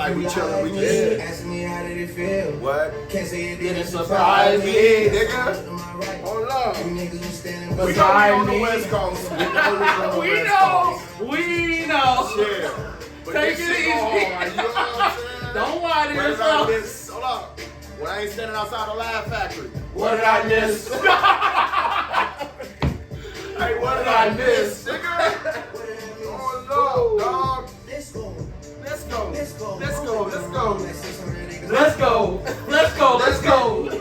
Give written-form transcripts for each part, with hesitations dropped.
like we chillin', we just Ask me how did it feel? what? Can't say it Didn't surprise me, nigga. Hold up. You niggas was standing We beside know we on the me. West Coast. We know we on the We West know. Coast. We know. Yeah. But Take this it shit easy. go hard, you know what I'm saying? Don't lie to What did I yourself. miss? Hold up. When I ain't standing outside the Laugh Factory. What did I miss? Hey, what did I miss, nigga? Oh no, dog. Let's go. Let's go. Let's go. Let's go. Let's go. Let's go. Let's go. Let's go.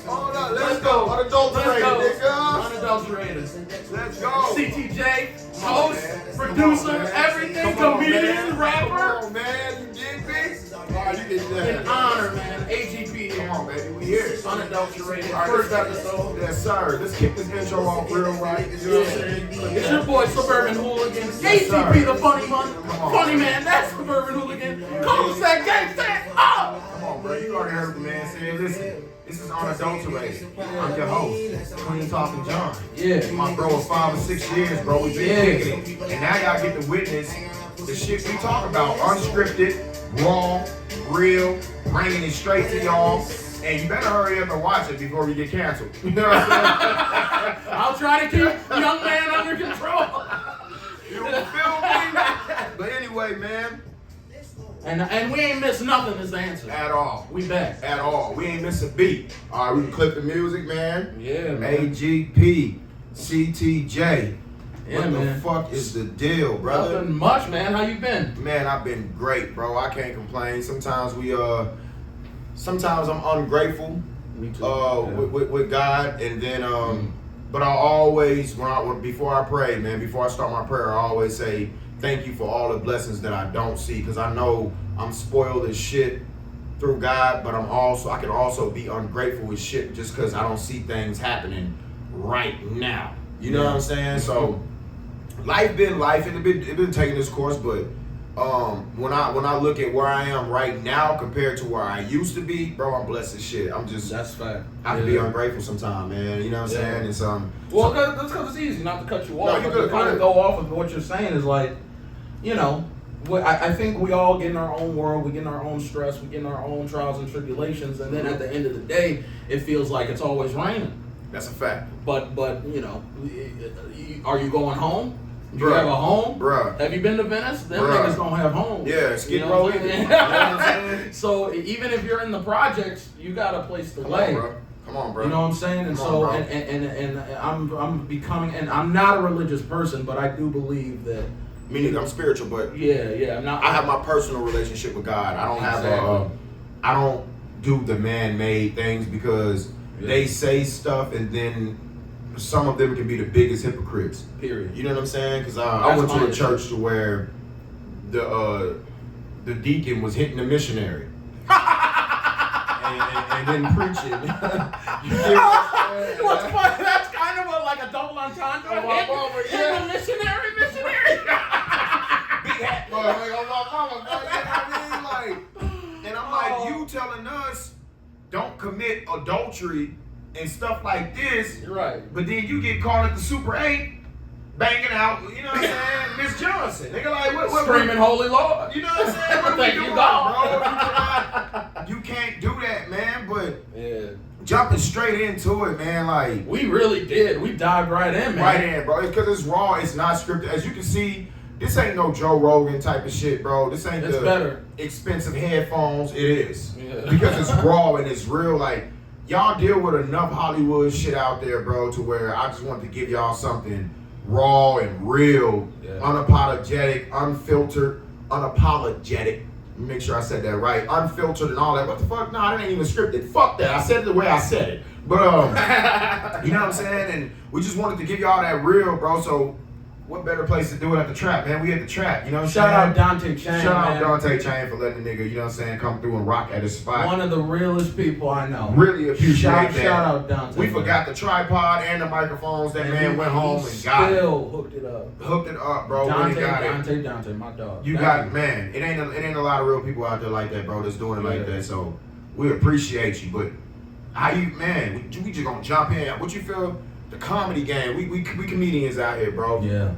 Hold up. Let's go. Unadulterated, nigga. Unadulterated. Let's go. CTJ, host, producer, everything, Come on, comedian, man. rapper. Come on, man. You get me? Alright, you get that. An honor, man. AGP Come here. on, baby. We here. Unadulterated. All right, First episode. Yes, sir. Let's kick this intro off real right. You know what I'm saying? It's your boy Suburban Hooligan. Yes, sir. AGP the funny one. Come on. Funny man, that's Suburban Hooligan. Cul-de-sac gangsta. Oh! Come on, bro. You already heard the man say, listen, this is Unadulterated. I'm your host, Clean Talking Jon. Yeah. My bro of 5 or 6 years, bro. We've been kicking it. And now y'all get to witness the shit we talk about. Unscripted, raw, real, bringing it straight to y'all. And you better hurry up and watch it before we get canceled. You know what I'm saying? I'll try to keep young man under control. You feel me? But anyway, man. And we ain't missed nothing is the answer. At all. We back. At all. We ain't miss a beat. All right, we can clip the music, man. Yeah, man. AGP, CTJ. Yeah, What man. the fuck is the deal, brother? Nothing much, man. How you been? Man, I've been great, bro. I can't complain. Sometimes sometimes I'm ungrateful Me too. with God, and then but I always before I pray, man, before I start my prayer, I always say thank you for all the blessings that I don't see, because I know I'm spoiled as shit through God, but I can also be ungrateful with shit just because I don't see things happening right now. You know what I'm saying? So life been life, and it been taking this course, but when I look at where I am right now compared to where I used to be, bro, I'm blessed as shit. That's fact. I can be ungrateful sometimes, man. You know what I'm saying? It's Well, that's because it's easy not to cut you off. No, but good, to kind good. of go off of what you're saying is like, you know, I think we all get in our own world, we get in our own stress, we get in our own trials and tribulations, and then at the end of the day, it feels like it's always raining. That's a fact. But you know, are you going home? Do you Bruh. have a home? Bruh. Have you been to Venice? Them Bruh. niggas don't have homes. Yeah, Skid You know Row what either. I'm You saying? know what I'm saying? So even if you're in the projects, you got a place to Come lay. on, bro. Come on, bro. You know what I'm saying? And Come so, on, bro. and I'm becoming, and I'm not a religious person, but I do believe that. Me neither. I'm spiritual, but Yeah, I'm not. I have my personal relationship with God. I don't have Exactly. I don't do the man-made things because they say stuff and then some of them can be the biggest hypocrites. Period. You know what I'm saying? Because I went to a That's my church to where the deacon was hitting the missionary. and then preaching. You get what I'm saying? What's funny? That's kind of like a double entendre. Oh, my mama, yeah. Hit the missionary. Big hat, bro. Like, oh, my mama, bro. You know what I mean? Like, and I'm like, you telling us don't commit adultery and stuff like this, Right. but then you get caught at the Super 8 banging out, you know what I'm saying, Miss Johnson. Nigga, like, what Screaming holy Lord. you know what I'm saying? What Thank we you, doing, God. bro? You can't do that, man. But Yeah. jumping straight into it, man, like, We really did. We dived right in, man. right in, bro. It's because it's raw. It's not scripted. As you can see, this ain't no Joe Rogan type of shit, bro. This ain't It's the better. expensive headphones. It is. Yeah. Because it's raw and it's real. Like, y'all deal with enough Hollywood shit out there, bro, to where I just wanted to give y'all something raw and real, unapologetic, unfiltered, unapologetic. Let me make sure I said that right. Unfiltered and all that. What the fuck? Nah, that ain't even scripted. Fuck that. I said it the way I said it. But you know what I'm saying? And we just wanted to give y'all that real, bro. So what better place to do it at the trap, man? We at the trap, you know what I'm saying? Shout out Dante Chain, Shout out man. Dante Chain for letting the nigga, you know what I'm saying, come through and rock at his spot. One of the realest people I know. Really appreciate Shout that. out Dante. We man. forgot the tripod and the microphones. That man he- went home he and got it. Still hooked it up. Hooked it up, bro. Really got it. Dante, my dog. You Thank got you. man. It ain't a lot of real people out there like that, bro. That's doing it like Yeah. that. So we appreciate you. But how you, man? We just gonna jump in. What you feel? The comedy game. We comedians out here, bro. Yeah.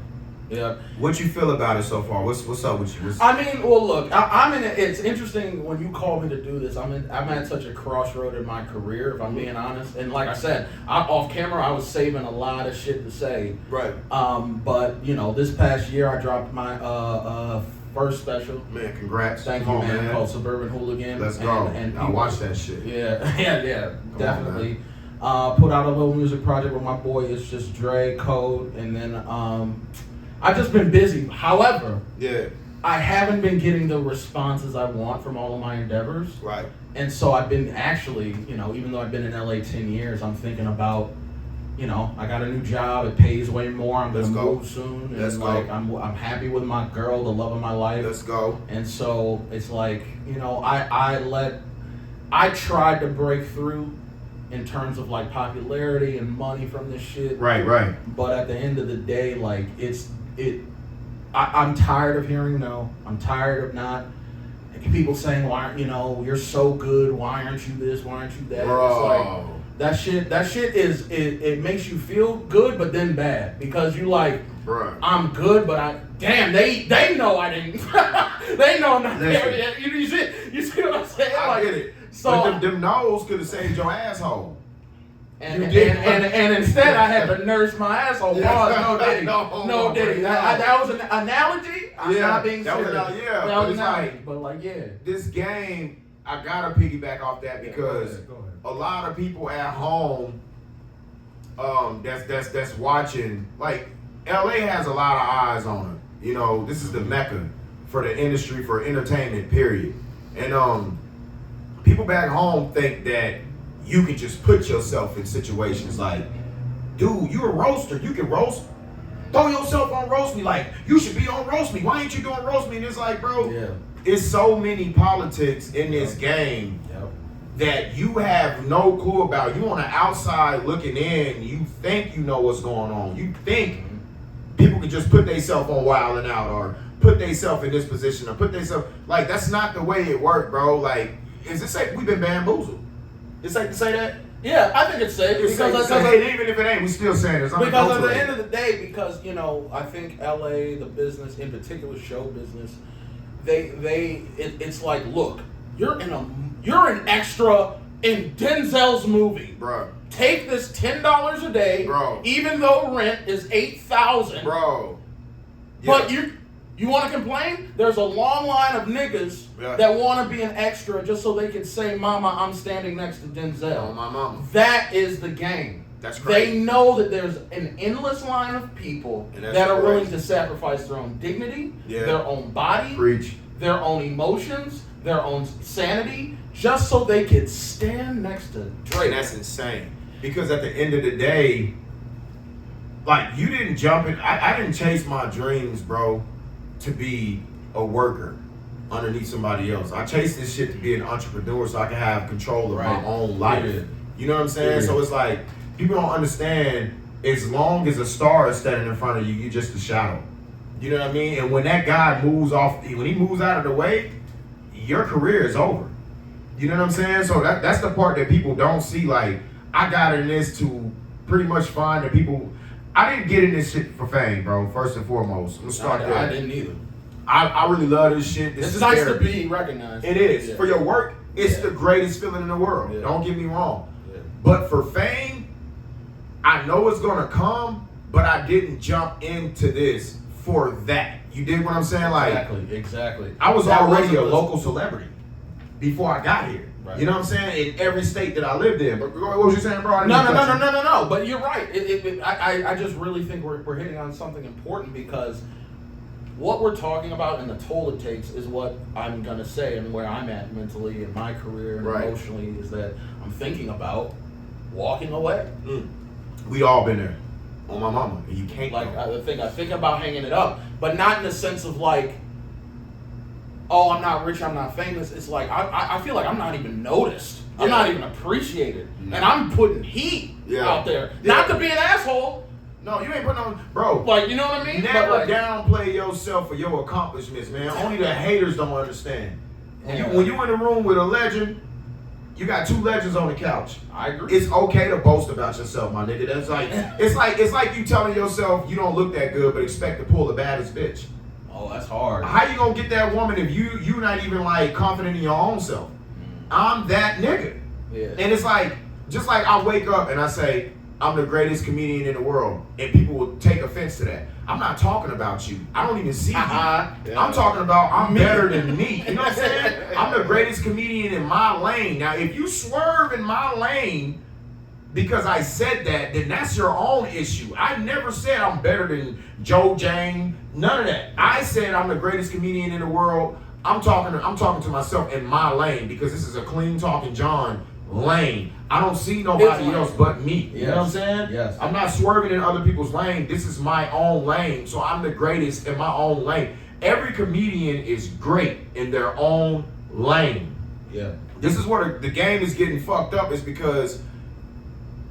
Yeah. What you feel about it so far? What's up with you? I mean, well, look, I'm in. It's interesting when you call me to do this. I'm at such a crossroad in my career, if I'm being honest. And like I said, off camera, I was saving a lot of shit to say. Right. But you know, this past year, I dropped my first special. Man, congrats. Thank Come you, on, man. Called Suburban Hooligan. Let's go. And I watched that shit. Yeah, definitely. Put out a little music project with my boy. It's just Dre, Code, and then I've just been busy. However, I haven't been getting the responses I want from all of my endeavors. Right. And so I've been actually, you know, even though I've been in LA 10 years, I'm thinking about, you know, I got a new job. It pays way more. I'm gonna move soon. And Let's like go. I'm happy with my girl, the love of my life. Let's go. And so it's like, you know, I tried to break through in terms of like popularity and money from this shit. Right. But at the end of the day, like I'm tired of hearing no. I'm tired of not people saying, why aren't, you know, you're so good, why aren't you this, why aren't you that? Bro. It's like that shit is it makes you feel good but then bad because you like, Bruh. I'm good, but they know I didn't they know I'm not there yet. You see what I'm saying? I get it. So but them nose could have saved your asshole. And instead I had to nurse my asshole. No diddy. No diddy. That was an analogy. I'm not being serious. That was like, but like, yeah. This game, I gotta piggyback off that because go ahead. a lot of people at home, that's watching. Like, LA has a lot of eyes on it. You know, this is the mecca for the industry, for entertainment. Period. And people back home think that you can just put yourself in situations like, dude, you're a roaster. You can roast. Throw yourself on Roast Me. Like, you should be on Roast Me. Why ain't you doing Roast Me? And it's like, bro, it's so many politics in this game that you have no clue about. You on the outside looking in. You think you know what's going on. You think people can just put themselves on Wild 'N Out or put themselves in this position or put themselves, like, that's not the way it worked, bro. Like, is it safe? We've been bamboozled. It's safe to say that? Yeah, I think it's safe. Even if it ain't, we still saying it's because at the unadulterated. end of the day, because, you know, I think LA, the business, in particular show business, it's like, look, you're an extra in Denzel's movie. Bro. Take this $10 a day, Bro. Even though rent is $8,000. Bro. But you want to complain? There's a long line of niggas that want to be an extra just so they can say, Mama, I'm standing next to Denzel. Oh, my mama. That is the game. That's crazy. They know that there's an endless line of people that are willing to sacrifice their own dignity, their own body, their own emotions, their own sanity, just so they can stand next to Drake. And that's insane. Because at the end of the day, like, you didn't jump in. I didn't chase my dreams, bro, to be a worker underneath somebody else. I chased this shit to be an entrepreneur so I can have control of my own life. You know what I'm saying? So it's like, people don't understand, as long as a star is standing in front of you, you're just a shadow. You know what I mean? And when that guy moves off, when he moves out of the way, your career is over. You know what I'm saying? So that's the part that people don't see. Like, I got in this to pretty much find the people. I didn't get in this shit for fame, bro, first and foremost. I'm gonna start there. I didn't either. I really love this shit. It's nice to be recognized. It is. Yeah. For your work, it's the greatest feeling in the world. Yeah. Don't get me wrong. Yeah. But for fame, I know it's gonna come, but I didn't jump into this for that. You dig what I'm saying? Like, exactly. I was already a local celebrity before I got here. Right. You know what I'm saying? In every state that I lived in. But what was you saying, bro? No. But you're right. I just really think we're hitting on something important because what we're talking about and the toll it takes is what I'm going to say and where I'm at mentally in my career and emotionally is that I'm thinking about walking away. We all been there. On my mama. And you can't. Like, I think about hanging it up. But not in the sense of like, oh, I'm not rich, I'm not famous. It's like, I feel like I'm not even noticed. I'm not even appreciated. And I'm putting heat out there. Not to be an asshole. No, you ain't putting on, bro. Like, you know what I mean? Never downplay yourself or your accomplishments, man. Only the haters don't understand. When you in the room with a legend, You got two legends on the couch. I agree. It's okay to boast about yourself, my nigga. That's like it's like you telling yourself you don't look that good, but expect to pull the baddest bitch. Oh, that's hard. How you gonna get that woman if you not even like confident in your own self? I'm that nigga. Yeah. And it's like, just like I wake up and I say, I'm the greatest comedian in the world, and people will take offense to that. I'm not talking about you. I don't even see you. Yeah. I'm talking about I'm better than me. You know what I'm saying? I'm the greatest comedian in my lane. Now, if you swerve in my lane because I said that, then that's your own issue. I never said I'm better than Joe Jane. None of that. I said I'm the greatest comedian in the world. I'm talking to myself in my lane because this is a Clean Talking Jon lane. I don't see nobody else but me. You know what I'm saying? Yes. I'm not swerving in other people's lane. This is my own lane. So I'm the greatest in my own lane. Every comedian is great in their own lane. Yeah. This is where the game is getting fucked up, is because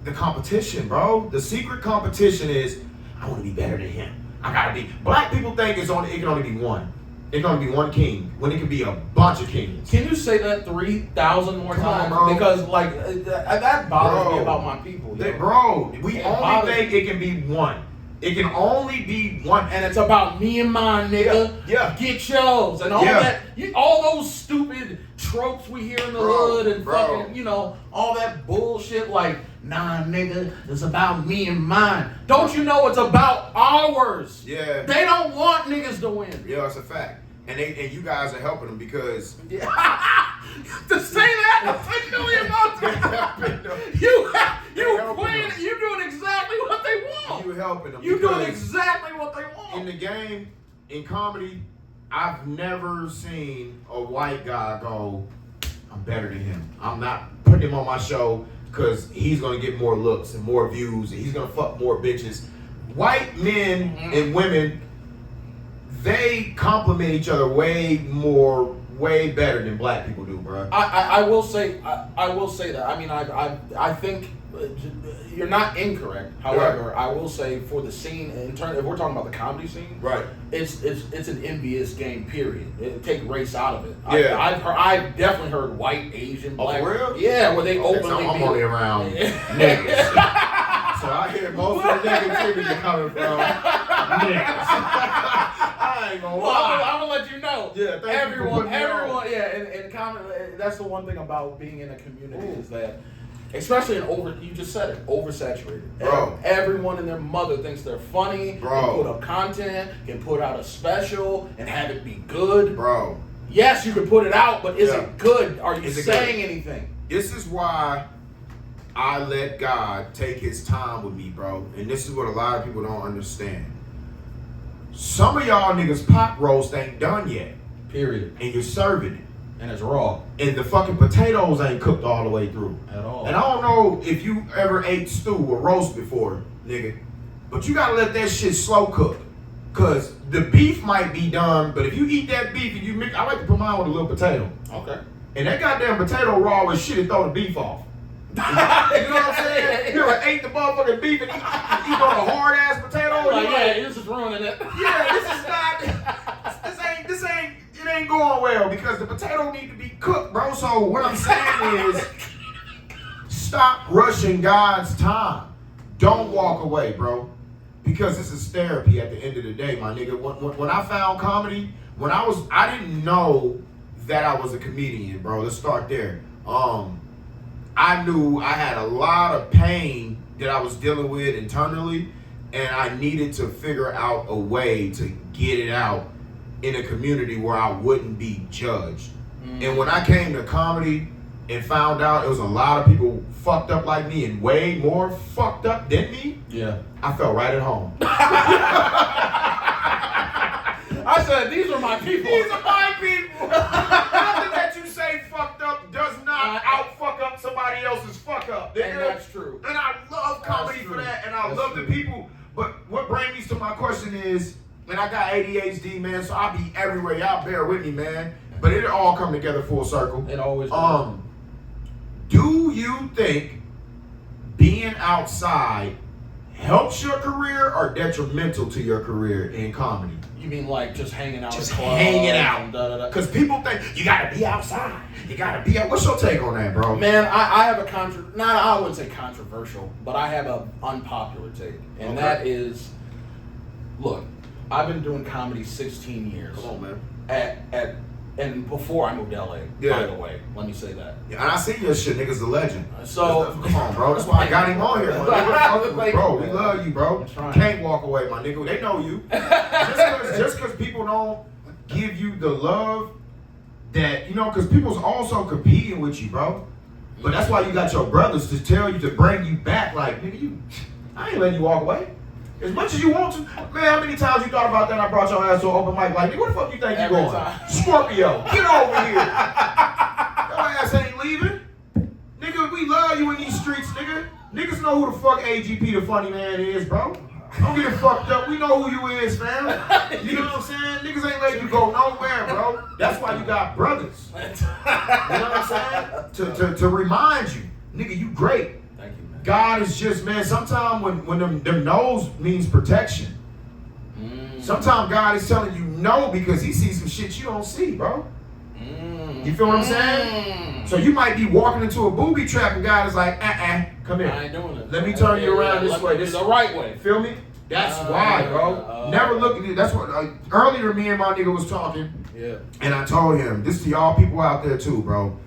the competition, bro. The secret competition is, I want to be better than him. I gotta be. Black people think it can only be one. It can only be one king when it can be a bunch of kings. Can you say that 3,000 more Come on, times? bro. Because like that bothers Bro. me about my people. Yo. Bro, we It only bothers think it can be one. It can only be one. And it's about me and mine, nigga. Yeah. Get yours and all Yeah. that. All those stupid tropes we hear in the hood and fucking, all that bullshit. Like, nah, nigga, it's about me and mine. Don't you know it's about ours? Yeah. They don't want niggas to win. Yeah, it's a fact. And you guys are helping them because Yeah. To say that a million times. You playing it. You doing exactly what they want. you helping them. You doing because exactly what they want. in the game, in comedy, I've never seen a white guy go, I'm better than him. I'm not putting him on my show because he's gonna get more looks and more views and he's gonna fuck more bitches. White men and women, they compliment each other way better than black people do, bro. I will say that. I mean, I think you're not incorrect. However, I will say for the scene, if we're talking about the comedy scene, Right. it's an envious game. Period. Take race out of it. Yeah. I've definitely heard white, Asian, black. For real? Yeah, where they Okay, openly. so I'm be- only around niggas. So I hear most of the negativity coming from niggas. I ain't gonna Well, lie. I'm gonna let you know. Yeah, thank you for everyone, putting me on. yeah, and comment. That's the one thing about being in a community is that, especially you just said it, oversaturated. Bro. Everyone and their mother thinks they're funny. Bro. Can put up content, can put out a special, and have it be good. Bro, Yes, you can put it out, but is Yeah. it good? Are you Is it saying good? anything? this is why I let God take his time with me, bro. And this is what a lot of people don't understand. Some of y'all niggas pot roast ain't done yet. Period. And you're serving it. And it's raw And the fucking potatoes ain't cooked all the way through. at all. And I don't know if you ever ate stew or roast before, nigga. But you gotta let that shit slow cook. Cause the beef might be done, but if you eat that beef and you mix, I like to put mine with a little potato. Okay. And that goddamn potato raw as shit and throw the beef off. You know what I'm saying? You ever ate the motherfucking beef and eat on a hard ass potato? Like, You yeah, this is ruining it. yeah, this is not. It ain't going well because the potato need to be cooked, bro. So what I'm saying is, stop rushing God's time. Don't walk away, bro, because this is therapy at the end of the day, my nigga. When I found comedy, I didn't know that I was a comedian, bro. Let's start there. I knew I had a lot of pain that I was dealing with internally, and I needed to figure out a way to get it out in a community where I wouldn't be judged. And when I came to comedy and found out it was a lot of people fucked up like me and way more fucked up than me, Yeah. I felt right at home. I said, these are my people. These are my people. Nothing that you say fucked up does not out fuck up somebody else's fuck up. And that's true. And I love comedy for that, and I love the people. But what brings me to my question is, and I got ADHD, man, so I be everywhere. Y'all bear with me, man. But it all come together full circle. It always does. Do you think being outside helps your career or detrimental to your career in comedy? You mean like just hanging out? Just at clubs hanging and out. da-da-da? Because people think you gotta be outside. You gotta be out. What's your take on that, bro? Man, I have I wouldn't say controversial, but I have an unpopular take. And that is, look, I've been doing comedy 16 years. Come on, man. And before I moved to LA, by the way, let me say that. Yeah, and I see your shit, nigga's a legend. So come on, bro. That's why I got him on here, my nigga. Bro, we love you, bro. Can't walk away, my nigga. They know you. just because people don't give you the love that, you know, because people's also competing with you, bro. But that's why you got your brothers to tell you, to bring you back. Like, nigga, I ain't letting you walk away. As much as you want to. Man, how many times you thought about that and I brought your ass to an open mic? Like, nigga, where the fuck you think you going? Scorpio, get over here. Your ass ain't leaving. Nigga, we love you in these streets, nigga. Niggas know who the fuck AGP the funny man is, bro. Don't get it fucked up. We know who you is, fam. You know what I'm saying? Niggas ain't letting you go nowhere, bro. That's why you got brothers. You know what I'm saying? To remind you, nigga, you great. Thank you, man. God is just, man, sometimes when them no's means protection. Sometimes God is telling you no because he sees some shit you don't see, bro. You feel what I'm saying? So you might be walking into a booby trap and God is like, come here. I ain't doing it. Let me turn you around this way. This is the right way. Feel me? That's why, bro. Never look at it. That's what, earlier me and my nigga was talking. Yeah. And I told him, this to y'all people out there too, bro.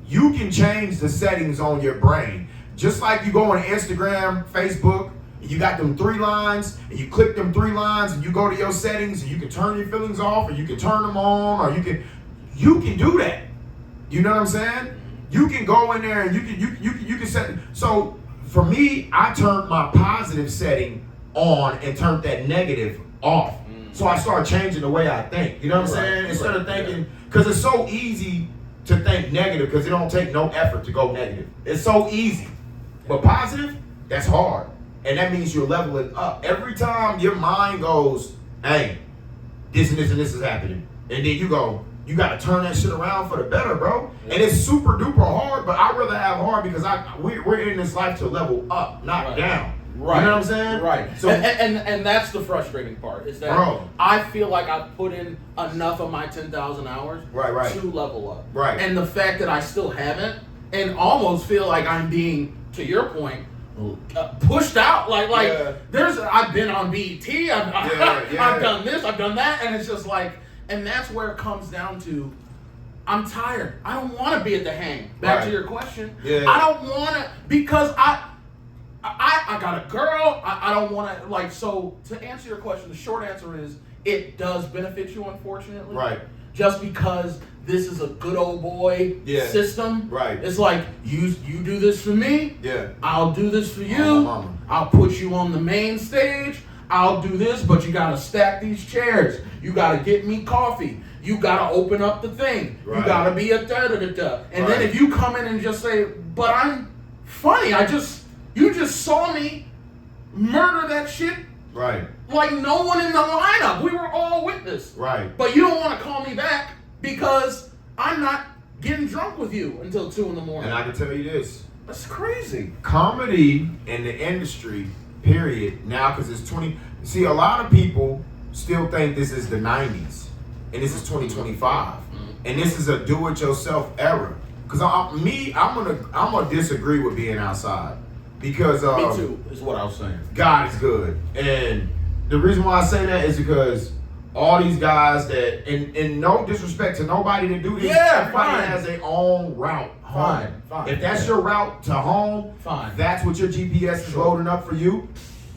You can change the settings on your brain. Just like you go on Instagram, Facebook, and you got them 3 lines, and you click them 3 lines, and you go to your settings, and you can turn your feelings off, or you can turn them on, or you can do that. You know what I'm saying? You can go in there and you can set. So for me, I turned my positive setting on and turned that negative off. So I started changing the way I think. You know what I'm saying? Instead of thinking, because it's so easy to think negative, because it don't take no effort to go negative. It's so easy. But positive, that's hard. And that means you're leveling up. Every time your mind goes, hey, this and this and this is happening. And then you go, you got to turn that shit around for the better, bro. And it's super duper hard, but I'd rather have hard because we're in this life to level up, not down. Right. You know what I'm saying? Right. So, and that's the frustrating part, is that I feel like I've put in enough of my 10,000 hours to level up. Right. And the fact that I still haven't, and almost feel like I'm being, to your point, pushed out. I've been on BET, I've done this, I've done that, and it's just like, and that's where it comes down to, I'm tired. I don't want to be at the hang. Back to your question. Yeah. I don't want to, because I got a girl. I don't want to, like, so to answer your question, the short answer is it does benefit you, unfortunately. Right. Just because this is a good old boy system. Right. It's like, you do this for me. Yeah. I'll do this for you. I'll put you on the main stage. I'll do this, but you got to stack these chairs. You got to get me coffee. You got to open up the thing. Right. You got to be a da-da-da-da. And then if you come in and just say, but I'm funny, you just saw me murder that shit. Right. Like no one in the lineup. We were all witness. Right. But you don't want to call me back because I'm not getting drunk with you until 2 a.m. And I can tell you this. That's crazy. Comedy in the industry, period, now, because it's 20. See, a lot of people still think this is the 90s. And this is 2025. And this is a do-it-yourself era. Because I'm gonna disagree with being outside. Because me too, is what I was saying. God is good. And the reason why I say that is because all these guys that, and no disrespect to nobody that do this, everybody has their own route home. Fine. If that's your route to home, that's what your GPS is loading up for you.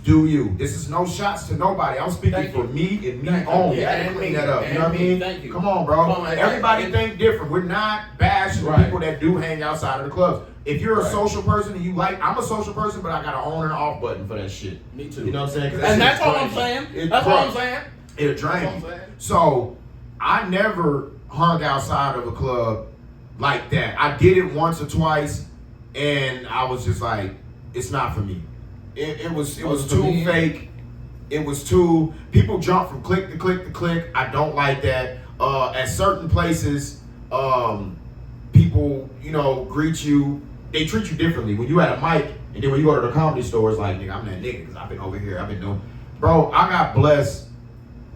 Do you? This is no shots to nobody. I'm speaking for me and me only. I didn't clean that up. You know what I mean? Thank you. Come on, bro. Everybody think different. We're not bashing people that do hang outside of the clubs. If you're a social person and you like, I'm a social person, but I got an on and off button for that shit. Me too. You know what I'm saying? And that's all I'm saying. That's all I'm saying. It'll drain me. So I never hung outside of a club like that. I did it once or twice, and I was just like, it's not for me. It was too fake. It was too, people jump from click to click to click. I don't like that. At certain places, people, greet you. They treat you differently. When you at a mic, and then when you go to the comedy store, it's like, nigga, I'm that nigga, because I've been over here, I've been doing. Bro, I got blessed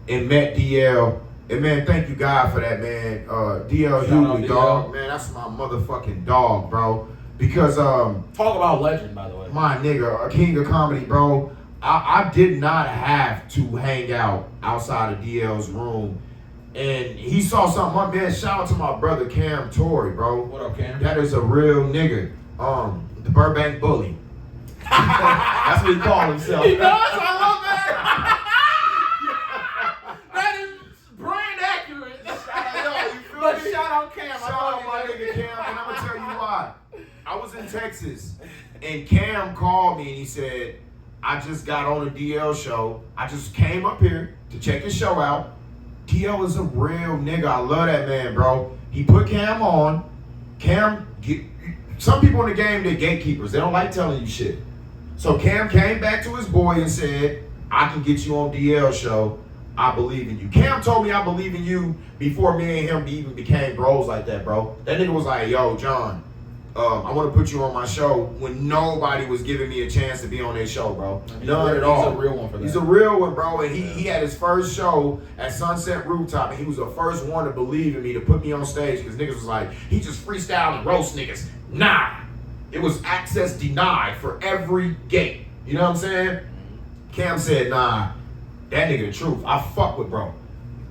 and met DL. And man, thank you God for that, man. DL Hughley, dog. Man, that's my motherfucking dog, bro. Because talk about legend, by the way. My nigga, a king of comedy, bro. I did not have to hang out outside of DL's room. And he saw something. My man, shout out to my brother Cam Torrey, bro. What up, Cam? That is a real nigga. The Burbank Bully. That's what he called himself. He does? I love that. That is brand accurate. Shout out Cam. Shout out my nigga Cam, and I'm gonna tell you why. I was in Texas, and Cam called me and he said, I just got on a DL show. I just came up here to check his show out. DL is a real nigga. I love that man, bro. He put Cam on. Some people in the game, they're gatekeepers. They don't like telling you shit. So Cam came back to his boy and said, I can get you on DL show. I believe in you. Cam told me I believe in you before me and him even became bros like that, bro. That nigga was like, yo, John, I want to put you on my show when nobody was giving me a chance to be on their show, bro. None at all. He's a real one for that. He's a real one, bro. And he had his first show at Sunset Rooftop, and he was the first one to believe in me, to put me on stage, because niggas was like, he just freestyled and roast niggas. Nah. It was access denied for every gate. You know what I'm saying? Cam said, nah, that nigga the truth. I fuck with bro.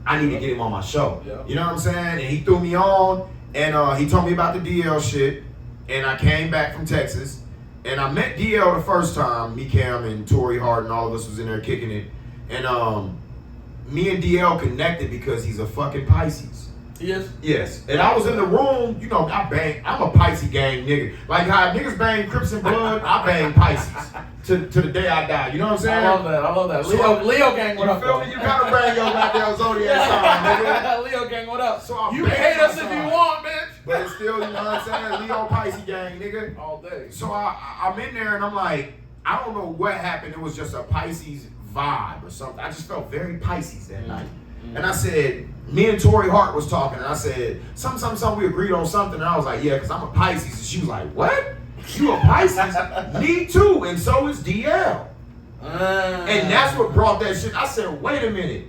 I need to get him on my show. Yeah. You know what I'm saying? And he threw me on, and he told me about the DL shit. And I came back from Texas, and I met DL the first time. Me, Cam, and Torrey Hart, and all of us was in there kicking it. And me and DL connected because he's a fucking Pisces. He is? Yes. And I was in the room, you know, I'm a Pisces gang nigga. Like how niggas bang Crips and Blood, I bang Pisces to the day I die. You know what I'm saying? I love that. Leo gang, what up? You feel me? You gotta bang your goddamn zodiac sign, nigga. Leo gang, what up? So you can hate us if you want, bitch. But it's still, you know what I'm saying? Leo Pisces gang, nigga. All day. So I'm in there and I'm like, I don't know what happened. It was just a Pisces vibe or something. I just felt very Pisces that night. And I said, me and Torrey Hart was talking, and I said, something, we agreed on something, and I was like, yeah, because I'm a Pisces. And she was like, what? You a Pisces? Me too, and so is DL. And that's what brought that shit. I said, wait a minute.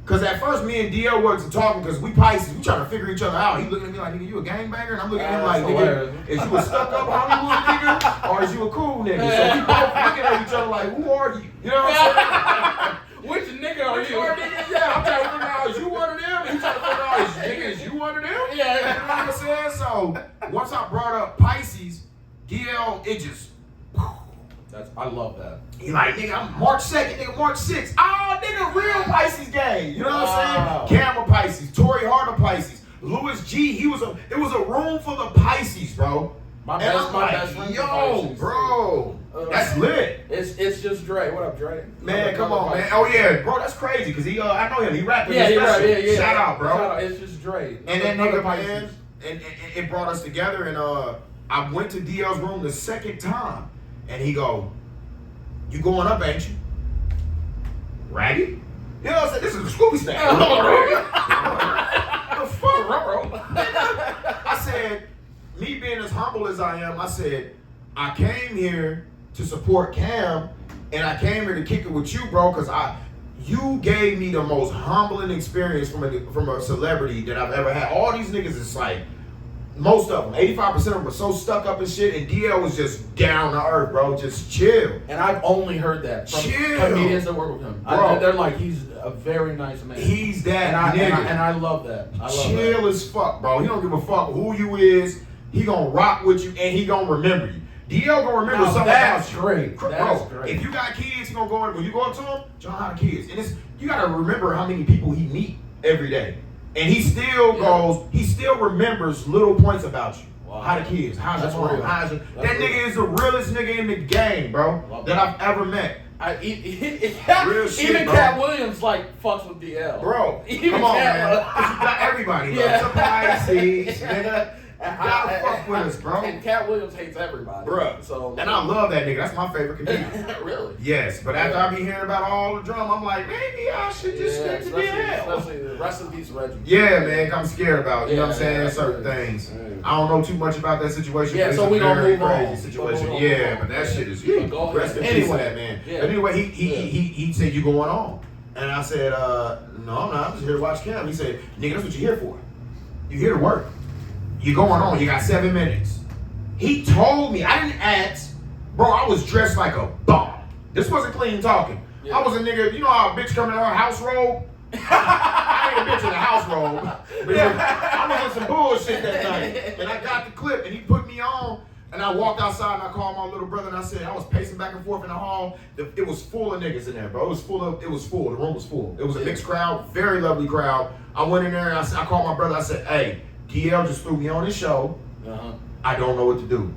Because at first, me and DL wasn't talking, because we Pisces, we trying to figure each other out. He looking at me like, nigga, you a gangbanger? And I'm looking at him like, nigga, is you a stuck-up Hollywood nigga, or is you a cool nigga? So we both looking at each other like, who are you? You know what I'm saying? Which nigga are you? Yeah, I'm trying to figure out, is you one of them? He's trying to figure out, is you one of them? Yeah. You know what I'm saying? So, once I brought up Pisces, DL, it just, I love that. he like, nigga, I'm March 2nd, nigga, March 6th. Oh, nigga, real Pisces gang. You know what I'm saying? Cam a Pisces, Torrey Hart a Pisces, Louis G, it was a room full of Pisces, bro. My best friend. Yo, bro. That's lit. It's just Dre. What up, Dre? Man, come on, man. Oh yeah, bro, that's crazy because he I know him. He rapping. Yeah, yeah. Shout out, bro. Shout out. It's just Dre. And that nigga, man, and it brought us together. And I went to DL's room the second time, and he go, "You going up, ain't you?" Raggy? You know what I'm saying? This is a Scooby snack. The fuck, bro? I said, me being as humble as I am, I said, I came here to support Cam, and I came here to kick it with you, bro, because you gave me the most humbling experience from a celebrity that I've ever had. All these niggas is like, most of them, 85% of them are so stuck up in shit, and DL was just down to earth, bro, just chill. And I've only heard that from comedians that work with him. They're like, he's a very nice man. He's that and nigga. And I love that. Chill as fuck, bro. He don't give a fuck who you is. He gonna rock with you, and he gonna remember you. DL gonna remember something that's about you. Great. That's bro, great. If you got kids, he gonna go in. When you go up to him, John, how the kids? And you gotta remember how many people he meet every day. And he still he still remembers little points about you. Wow. How the kids? How's your mom? That nigga is the realest nigga in the game, bro, that I've ever met. Even Cat Williams like fucks with DL. Bro, come on, man. You got everybody, bro. It's a Pisces, nigga. You gotta fuck with us, bro. And Cat Williams hates everybody. Bro. And I love that nigga. That's my favorite comedian. Really? Yes, but after I be hearing about all the drama, I'm like, maybe I should just stick to DL. Especially the rest of these regiments. Yeah, man, I'm scared about, you know what I'm saying, certain things. I don't know too much about that situation. Yeah, but so we gonna move on. Crazy situation. Yeah, but that shit is huge. Rest in peace to that man. Yeah. But anyway, he said you going on. And I said, no, I'm not. I'm just here to watch Cam. He said, nigga, that's what you're here for. You're here to work. You're going on. You got 7 minutes. He told me. I didn't ask. Bro, I was dressed like a bum. This wasn't clean talking. Yeah. I was a nigga, you know how a bitch come in her house robe? I ain't a bitch in a house robe. I was in some bullshit that night. And I got the clip and he put me on. And I walked outside and I called my little brother and I said, I was pacing back and forth in the hall. It was full of niggas in there, bro. It was full. The room was full. It was a mixed crowd, very lovely crowd. I went in there and I called my brother. I said, hey, DL just threw me on his show. I don't know what to do.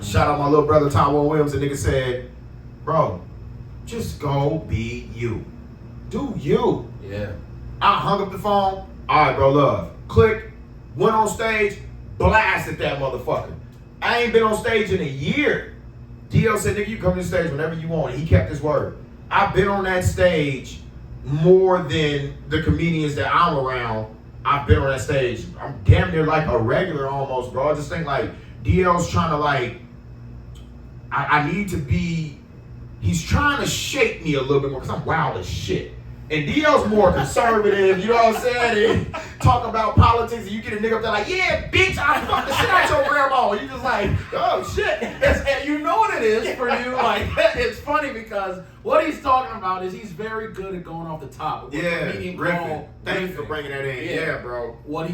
Shout out my little brother, Tyrone Williams. The nigga said, bro, just go be you. Do you. Yeah. I hung up the phone. All right, bro, love. Click. Went on stage. Blasted that motherfucker. I ain't been on stage in a year. DL said, nigga, you come to the stage whenever you want. He kept his word. I've been on that stage more than the comedians that I'm around. I've been on that stage. I'm damn near like a regular almost, bro. I just think like DL's trying to like, I need to be, he's trying to shape me a little bit more because I'm wild as shit. And DL's more conservative, you know what I'm saying? And talk about politics, and you get a nigga up there like, yeah, bitch, I fucked the shit out your grandma. And you just like, oh shit. And you know what it is for you? Like, it's funny because what he's talking about is he's very good at going off the top. Yeah, riffing. Thank you for bringing that in. Yeah, bro. What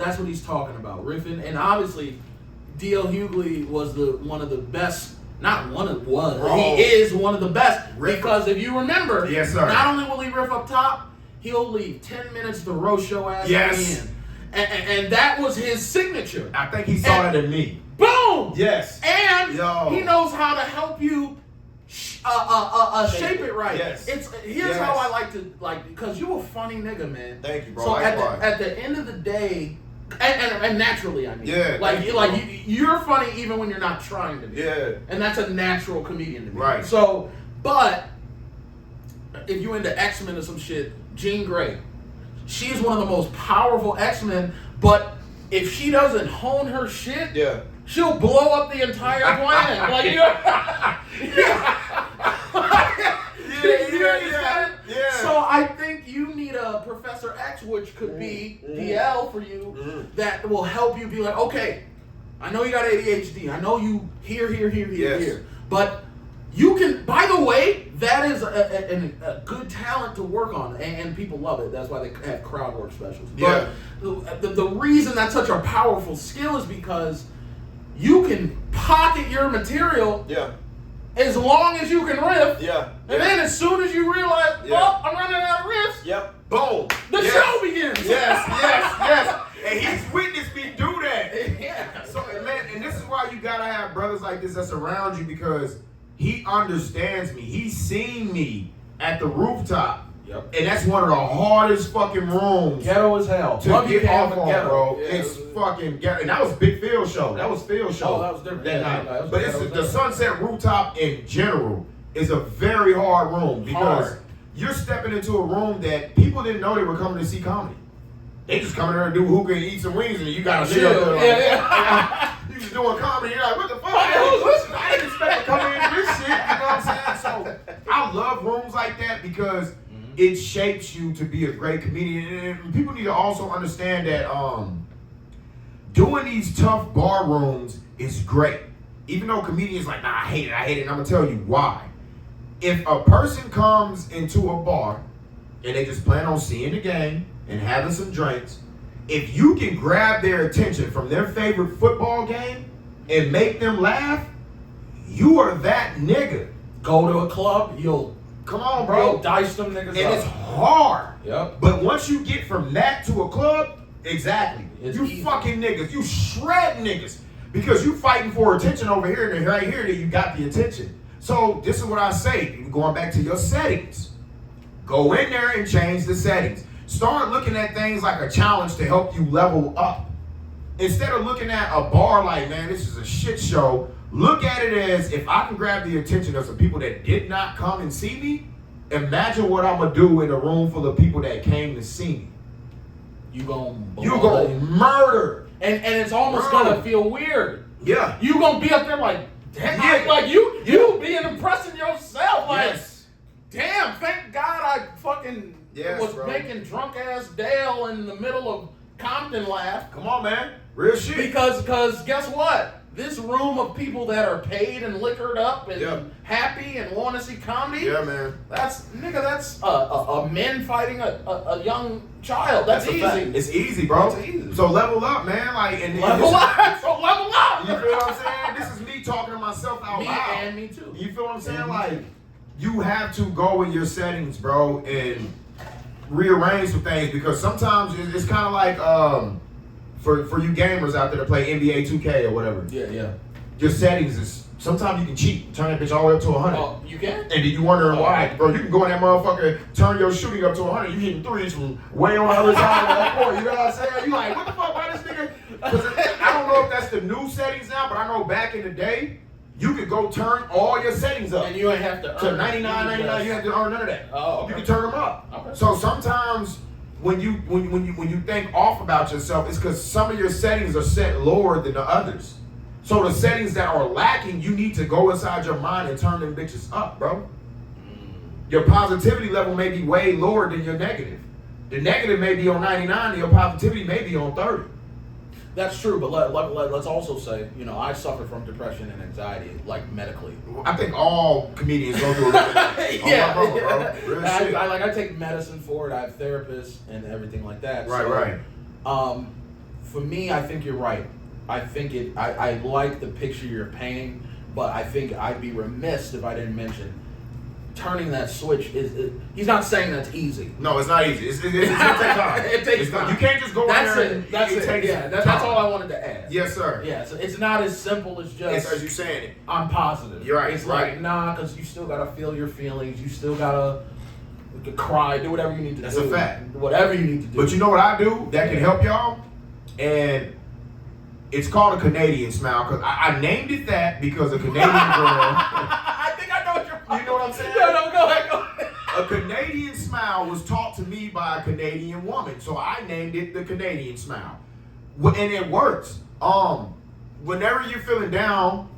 that's what he's talking about, riffing. And obviously, DL Hughley was one of the best. Not one of was. Bro. He is one of the best. Because if you remember, yes, sir. Not only will he riff up top, he'll leave 10 minutes to roast your ass at the end. And that was his signature. I think he saw that in me. Boom! Yes. And he knows how to help you shape it right. Yes. Here's how I like to, because you a funny nigga, man. Thank you, bro. So at the end of the day, and naturally, I mean, you're funny even when you're not trying to be. Yeah. And that's a natural comedian to be. Right. So, but if you into X-Men or some shit, Jean Grey, she's one of the most powerful X-Men. But if she doesn't hone her shit, she'll blow up the entire planet. Like Yeah. So I think you need a Professor X, which could be DL for you, that will help you be like, okay, I know you got ADHD. I know you here. But you can, by the way, that is a good talent to work on, and people love it. That's why they have crowd work specials. Yeah. But the reason that's such a powerful skill is because you can pocket your material as long as you can riff. And then as soon as you realize, oh, I'm running out of riffs. Boom. The show begins. Yes. And he's witnessed me do that. So, man, and this is why you gotta have brothers like this that's around you, because he understands me. He's seen me at the rooftop. And that's one of the hardest fucking rooms. Ghetto as hell. To get off on, bro. It's fucking ghetto. And that was Big Phil's show. That was Phil's show. Oh, that was different. That night. But it's the Sunset Rooftop in general is a very hard room, because you're stepping into a room that people didn't know they were coming to see comedy. They just come in there and do hookah and eat some wings, and you gotta chill. You just doing comedy. You're like, what the fuck? I didn't expect to come into this shit. You know what I'm saying? So I love rooms like that because it shapes you to be a great comedian. And people need to also understand that doing these tough bar rooms is great. Even though comedians like, nah, I hate it. And I'm gonna tell you why. If a person comes into a bar and they just plan on seeing the game and having some drinks, if you can grab their attention from their favorite football game and make them laugh, you are that nigga. Go to a club, come on, bro. You'll dice them niggas and up. It's hard. Yep. But once you get from that to a club, exactly. It's you easy. Fucking niggas. You shred niggas. Because you fighting for attention over here, and right here that you got the attention. So this is what I say, going back to your settings. Go in there and change the settings. Start looking at things like a challenge to help you level up. Instead of looking at a bar like, man, this is a shit show, look at it as, if I can grab the attention of some people that did not come and see me, imagine what I'm going to do in a room full of people that came to see me. You gon' murder. And it's almost gonna feel weird. Yeah. You gonna be up there like, damn, like you being impressing yourself. Like, damn, thank God I fucking was bro. making drunk ass Dale in the middle of Compton laugh. Come on, man. Real shit. Because guess what? This room of people that are paid and liquored up and happy and want to see comedy. Yeah, man. That's a man fighting a young child. That's easy. It's easy, bro. It's easy. So level up, man. Like, and Level up. So level up. You feel what I'm saying? This is me talking to myself out loud. And me too. You feel what I'm saying? Like, you have to go in your settings, bro, and rearrange some things, because sometimes it's kind of like for you gamers out there that play NBA 2K or whatever. Yeah. Your settings is sometimes you can cheat, turn that bitch all the way up to 100. Oh, you can? And then you wondering why, bro. You can go in that motherfucker, turn your shooting up to 100. You hitting threes from way on the other side of that court. You know what I'm saying? You like, what the fuck? Why this nigga? Because I don't know if that's the new settings now, but I know back in the day, you could go turn all your settings up. And you ain't have to to 99.99. You have to earn none of that. Oh, okay. You can turn them up. Okay. So sometimes when you think off about yourself, it's because some of your settings are set lower than the others. So the settings that are lacking, you need to go inside your mind and turn them bitches up, bro. Your positivity level may be way lower than your negative. The negative may be on 99, and your positivity may be on 30. That's true, but let's also say, I suffer from depression and anxiety, like medically. I think all comedians go through a little bit. Yeah. Real shit. I take medicine for it. I have therapists and everything like that. Right. For me, I think you're right. I think I like the picture you're painting, but I think I'd be remiss if I didn't mention turning that switch he's not saying that's easy. No, it's not easy. It takes time. It takes time. You can't just go in there and That's it. That's all I wanted to add. Yes, sir. Yeah, so it's not as simple as just. It's as you saying it. I'm positive. You're right. It's right. like, nah, because you still gotta feel your feelings. You still gotta cry, do whatever you need to do. That's a fact. Whatever you need to do. But you know what I do that can help y'all? And it's called a Canadian smile, because I named it that because a Canadian girl. I think I know what you're. You know what I'm saying? No, go ahead. A Canadian smile was taught to me by a Canadian woman, so I named it the Canadian smile, and it works. Whenever you're feeling down,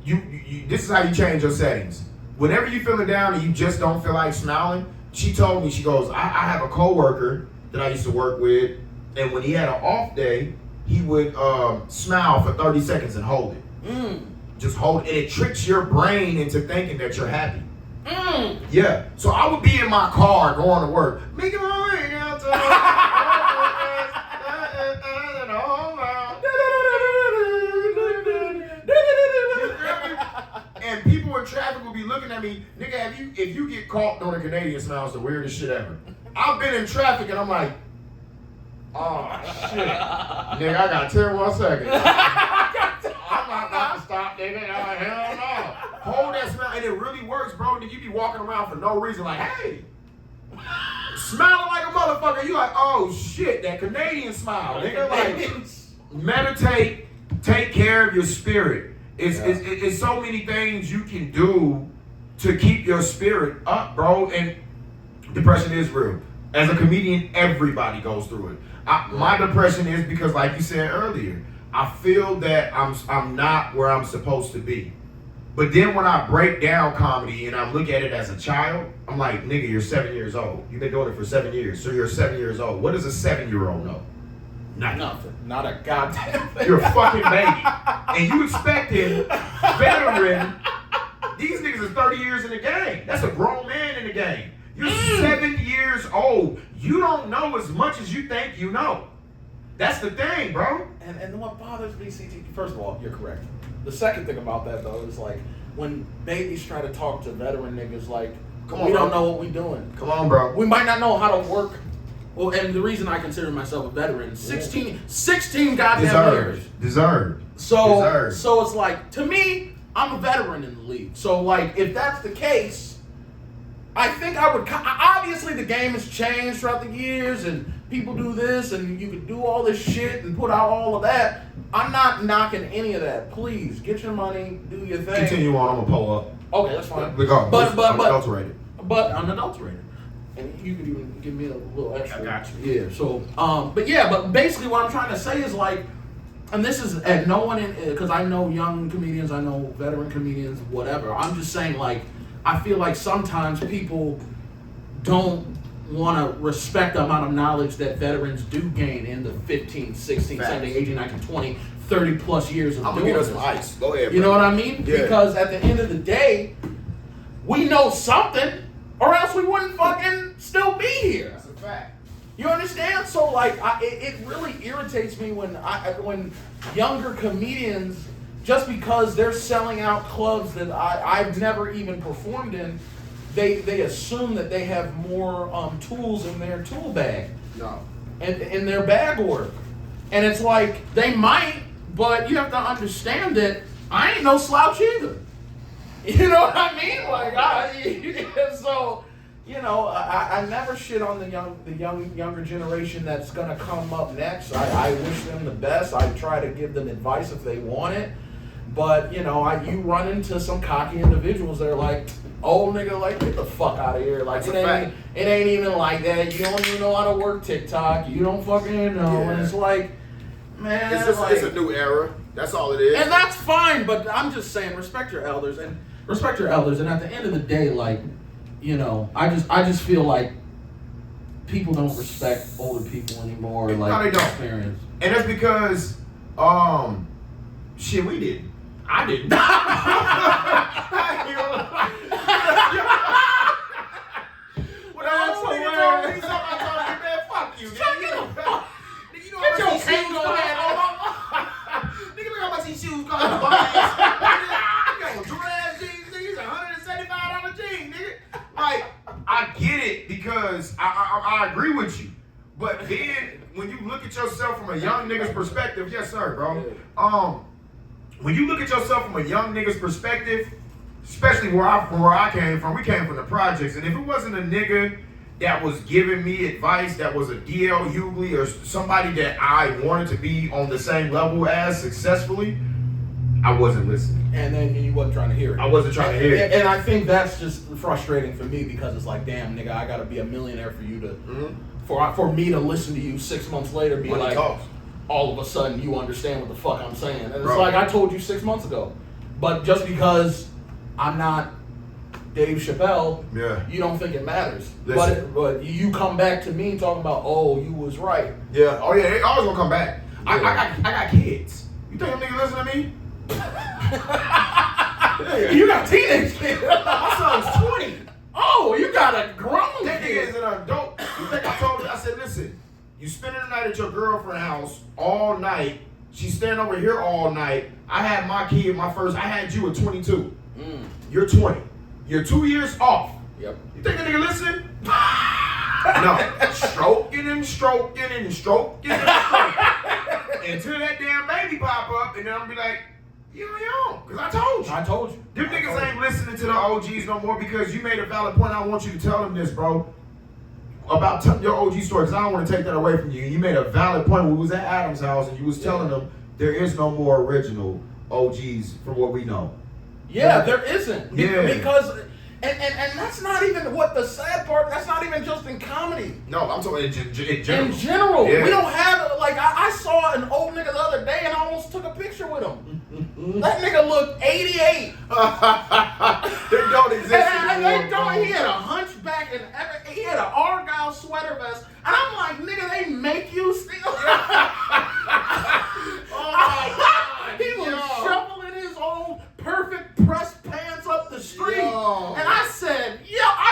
you this is how you change your settings. Whenever you're feeling down and you just don't feel like smiling, she told me, she goes, I have a coworker that I used to work with, and when he had an off day, he would smile for 30 seconds and hold it. Just hold it. And it tricks your brain into thinking that you're happy. Yeah. So I would be in my car going to work, making my way out to and people in traffic would be looking at me, nigga, if you get caught doing a Canadian smile, it's the weirdest shit ever. I've been in traffic and I'm like, oh shit. Nigga, I got 10 more seconds. I'm not about to stop, nigga. Hell no. Hold that smile, and it really works, bro. Then you be walking around for no reason, like, hey, smiling like a motherfucker. You like, oh shit, that Canadian smile, nigga. Like, meditate, take care of your spirit. It's so many things you can do to keep your spirit up, bro. And depression is real. As a comedian, everybody goes through it. My depression is because, like you said earlier, I feel that I'm not where I'm supposed to be. But then when I break down comedy and I look at it as a child, I'm like, nigga, you're 7 years old. You've been doing it for 7 years, so you're 7 years old. What does a 7-year-old know? Nothing. Not a goddamn thing. You're a fucking baby. And you expecting veteran, these niggas is 30 years in the game. That's a grown man in the game. You're 7 years old. You don't know as much as you think you know. That's the thing, bro. And what bothers me, CT, first of all, you're correct. The second thing about that, though, is like when babies try to talk to veteran niggas, like, we don't know what we doing. Come on, bro. We might not know how to work. Well, and the reason I consider myself a veteran, 16 goddamn years. Deserved. So it's like, to me, I'm a veteran in the league. So, like, if that's the case, I think I would, obviously the game has changed throughout the years and people do this and you can do all this shit and put out all of that. I'm not knocking any of that. Please, get your money, do your thing. Continue on, I'm gonna pull up. Okay, that's fine. But unadulterated. But unadulterated. And you could even give me a little extra. I got you. Yeah, so, but basically what I'm trying to say is like, and this is at no one in, because I know young comedians, I know veteran comedians, whatever. I'm just saying, like, I feel like sometimes people don't want to respect the amount of knowledge that veterans do gain in the 15, 16, 17, 18, 19, 20, 30 plus years of I'm doing gonna get us this. some ice. Go ahead. You bro. know what I mean? Yeah. Because at the end of the day, we know something, or else we wouldn't fucking still be here. That's a fact. You understand? So like, it really irritates me when younger comedians, just because they're selling out clubs that I've never even performed in, they assume that they have more tools in their tool bag, No. and in their bag order, and it's like they might, but you have to understand that I ain't no slouch either. You know what I mean? Like so. You know, I never shit on the younger generation that's gonna come up next. I wish them the best. I try to give them advice if they want it. But you know, you run into some cocky individuals that are like, "Old nigga, like get the fuck out of here." Like it ain't even like that. You don't even know how to work TikTok. You don't fucking know. Yeah. And it's like, man, It's a new era. That's all it is. and that's fine. But I'm just saying, respect your elders. And at the end of the day, like. You know, I just feel like people don't respect older people anymore. Like No, they don't. experience. And that's because, shit, we didn't. I didn't. When I was told me something, I told you, man, fuck you, nigga. You know how much these shoes cost? Nigga, look how much these shoes cost. You got some dress jeans, these $175 jeans, nigga. Like, I get it because I agree with you. But then when you look at yourself from a young nigga's perspective, yes sir, bro. When you look at yourself from a young nigga's perspective, especially where I came from, we came from the projects, and if it wasn't a nigga that was giving me advice, that was a DL Hughley or somebody that I wanted to be on the same level as successfully, I wasn't listening. And then you wasn't trying to hear it. I wasn't trying to hear it. And I think that's just frustrating for me because it's like, damn, nigga, I gotta be a millionaire for you to, for me to listen to you 6 months later, be Money like, talks. all of a sudden you understand what the fuck I'm saying. And it's Bro. like I told you 6 months ago. But just because I'm not Dave Chappelle, Yeah. you don't think it matters. Listen. But you come back to me talking about, oh, you was right. Yeah. Oh yeah, they always gonna come back. Yeah. I got kids. You think them niggas listen to me? You got teenage kids. My son's 20. Oh, you got a grown That nigga kid. is an adult. You think I told you? I said, listen, you spending the night at your girlfriend's house all night. She's staying over here all night. I had my kid, I had you at 22. You're 20. You're 2 years off. Yep. You think the nigga listen? No. Stroking and stroking and stroking and stroking. Until that damn baby pop up, and then I'm be like, you on. Because I told you. I told you. Them niggas ain't listening to the OGs no more because you made a valid point. I want you to tell them this, bro. About your OG story, because I don't want to take that away from you. You made a valid point when we was at Adam's house and you was telling them there is no more original OGs from what we know. Yeah, there isn't. Yeah. Because, and that's not even what the sad part, that's not even just in comedy. No, I'm talking in general. In general, Yeah. we don't have, like, I saw an old nigga the other day and I almost took a picture with him. That nigga looked 88. They don't exist And anymore, they don't, bro. he had a hunchback and he had an Argyle sweater vest. And I'm like, nigga, they make you still. Oh my God. He was Yo. shuffling his old perfect pressed pants up the street. Yo. And I said,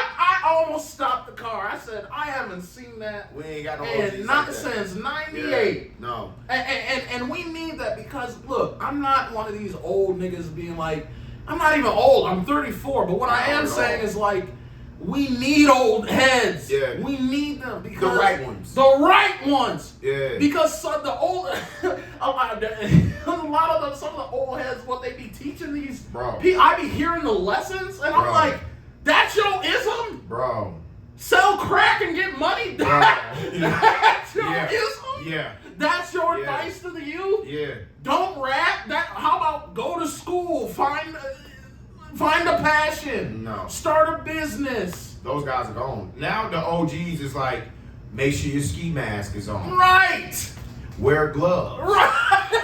I almost stopped the car. I said, I haven't seen that We ain't got no and OGs not like that. since 98. Yeah. No. And we need that because, look, I'm not one of these old niggas being like, I'm not even old, I'm 34, but what I am saying is like, we need old heads. Yeah. We need them because The right ones. The right ones. Yeah. Because the old, some of the old heads, what they be teaching these, Bro. I be hearing the lessons, and I'm Bro. like, that's your ism? Bro. Sell crack and get money? Bro. That's your Yeah. ism? Yeah. That's your Yeah. advice to the youth? Yeah. Don't rap. How about go to school, find a passion, No. start a business. Those guys are gone. Now the OGs is like, make sure your ski mask is on. Right. Wear gloves. Right.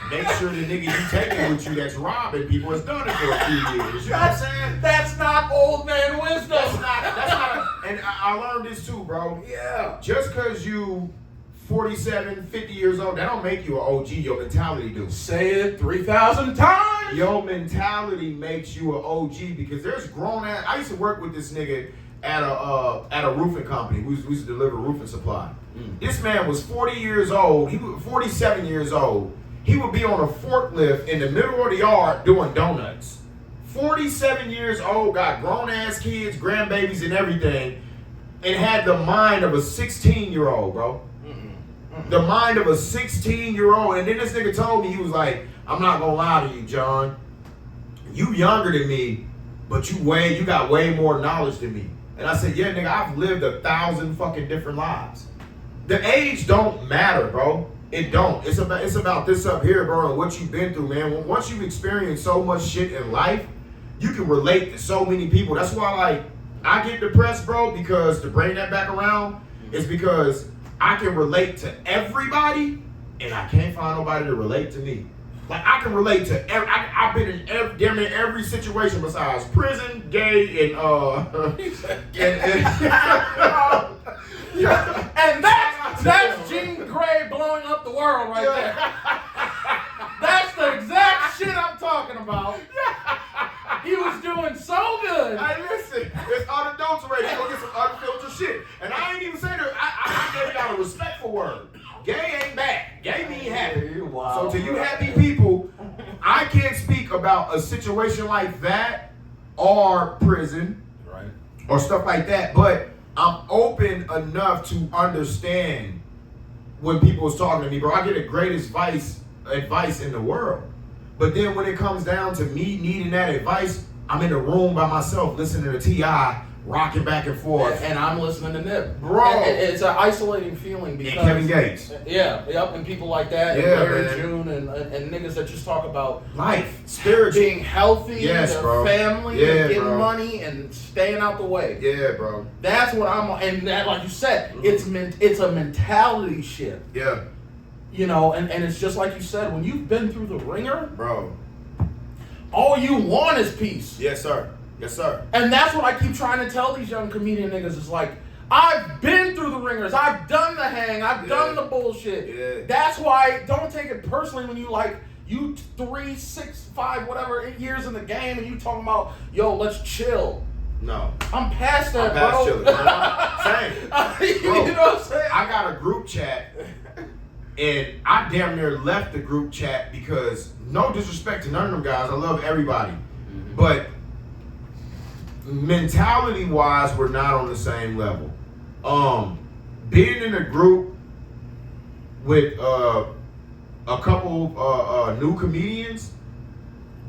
make sure the nigga you taking with you that's robbing people has done it for a few years. You know what I'm saying? That's not old man wisdom. That's not and I learned this too, bro. Yeah. Just because you 47, 50 years old, that don't make you an OG. Your mentality do. Say it 3,000 times. Your mentality makes you an OG because there's grown ass. I used to work with this nigga at a roofing company. We used to deliver roofing supply. This man was 40 years old. He was 47 years old. He would be on a forklift in the middle of the yard doing donuts. 47 years old, got grown ass kids, grandbabies, and everything, and had the mind of a 16-year-old, bro. The mind of a 16-year-old. And then this nigga told me, he was like, I'm not gonna lie to you, John. You younger than me, but you got way more knowledge than me. And I said, yeah, nigga, I've lived 1,000 fucking different lives. The age don't matter, bro. It don't. It's about this up here, bro, and what you've been through, man. Once you've experienced so much shit in life, you can relate to so many people. That's why, like, I get depressed, bro, because to bring that back around is because I can relate to everybody, and I can't find nobody to relate to me. Like, I can relate to I've been in damn near every situation besides prison, gay, and and that's Jean Grey blowing up the world right there. That's the exact shit I'm talking about. He was doing so good. Hey, listen, it's unadulterated. Go get some unfiltered shit. And I ain't even saying that. I gave y'all a respectful word. Gay ain't bad. Gay mean happy. Wow. So to you happy people, I can't speak about a situation like that or prison or stuff like that, but I'm open enough to understand when people is talking to me, bro. I get the greatest advice in the world. But then when it comes down to me needing that advice, I'm in the room by myself listening to T.I. rocking back and forth. And I'm listening to Nip. Bro. It's an isolating feeling because... And Kevin Gates. Yeah, yep, and people like that, Yeah, and Larry man. June, and niggas that just talk about Life, spiritual. being healthy, Yes, their bro. family, Yeah, and getting bro. money, and staying out the way. Yeah, bro. That's what I'm... And that, like you said, it's a mentality shift. Yeah. You know, and it's just like you said, when you've been through the ringer, Bro. all you want is peace. Yes, sir. Yes, sir. And that's what I keep trying to tell these young comedian niggas is like, I've been through the ringers. I've done the hang. I've done the bullshit. Yeah. That's why don't take it personally when you 3, 6, 5, whatever years in the game and you talking about, yo, let's chill. No. I'm past that, I'm past bro. chilling, bro. Same. Bro, You know what I'm saying? I got a group chat, and I damn near left the group chat because, no disrespect to none of them guys, I love everybody. But mentality-wise, we're not on the same level. Being in a group with a couple new comedians,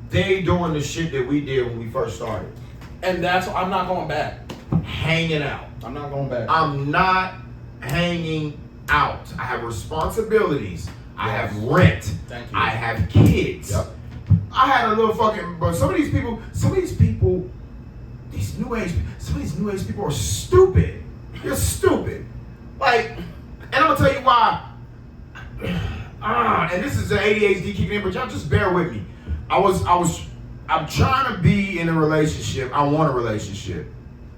they doing the shit that we did when we first started. And I'm not going back. Hanging out. I'm not going back. I'm not hanging out. I have responsibilities. I have rent. Thank you. I have kids. Yep. I had a little fucking, but some of these people, some of these new age people are stupid. They're stupid. Like, and I'm gonna tell you why. And this is the ADHD kicking in, but y'all just bear with me. I'm trying to be in a relationship. I want a relationship.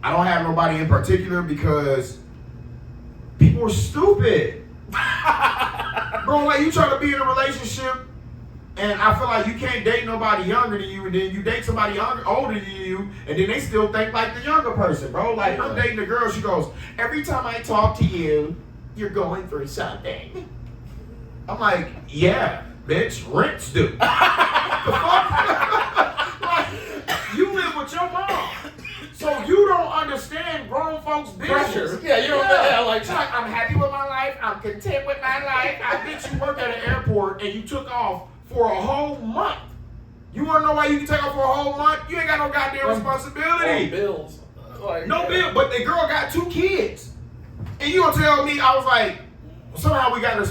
I don't have nobody in particular because people are stupid. Bro, like you trying to be in a relationship and I feel like you can't date nobody younger than you, and then you date somebody older than you, and then they still think like the younger person, bro. Like I'm dating a girl, she goes, every time I talk to you, you're going through something. I'm like, yeah, bitch, rents do. The fuck? Like, you live with your mom. So you don't understand grown folks' business. Pressure. Yeah, you don't like She's like, I'm happy with my life, I'm content with my life. I bet you work at an airport and you took off for a whole month. You wanna know why you can take off for a whole month? You ain't got no goddamn responsibility. Bills. No bill, but the girl got 2 kids. And you gonna tell me, I was like, somehow we got in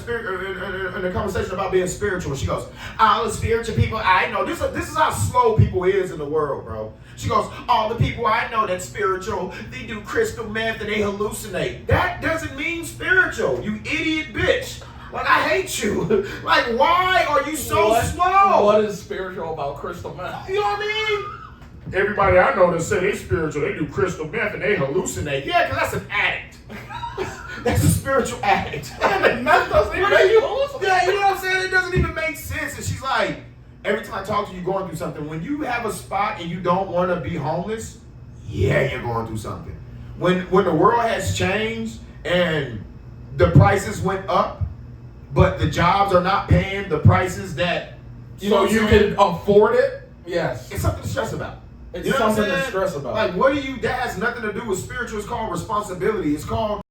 a conversation about being spiritual. She goes, all the spiritual people I know, this is how slow people is in the world, bro. She goes, all the people I know that's spiritual, they do crystal meth and they hallucinate. That doesn't mean spiritual, you idiot bitch. Like, I hate you. Like, why are you so slow? What is spiritual about crystal meth? You know what I mean? Everybody I know that say they spiritual, they do crystal meth and they hallucinate. Yeah, because that's an addict. That's a spiritual addict. Meth doesn't even make you hallucinate. Yeah, you know what I'm saying? It doesn't even make sense. And she's like, every time I talk to you, going through something. When you have a spot and you don't want to be homeless, yeah, you're going through something. When the world has changed and the prices went up, but the jobs are not paying the prices that you can afford it. Yes, it's something to stress about. It's You know something what I'm to saying? stress about. Like, what do you? That has nothing to do with spiritual. It's called responsibility. It's called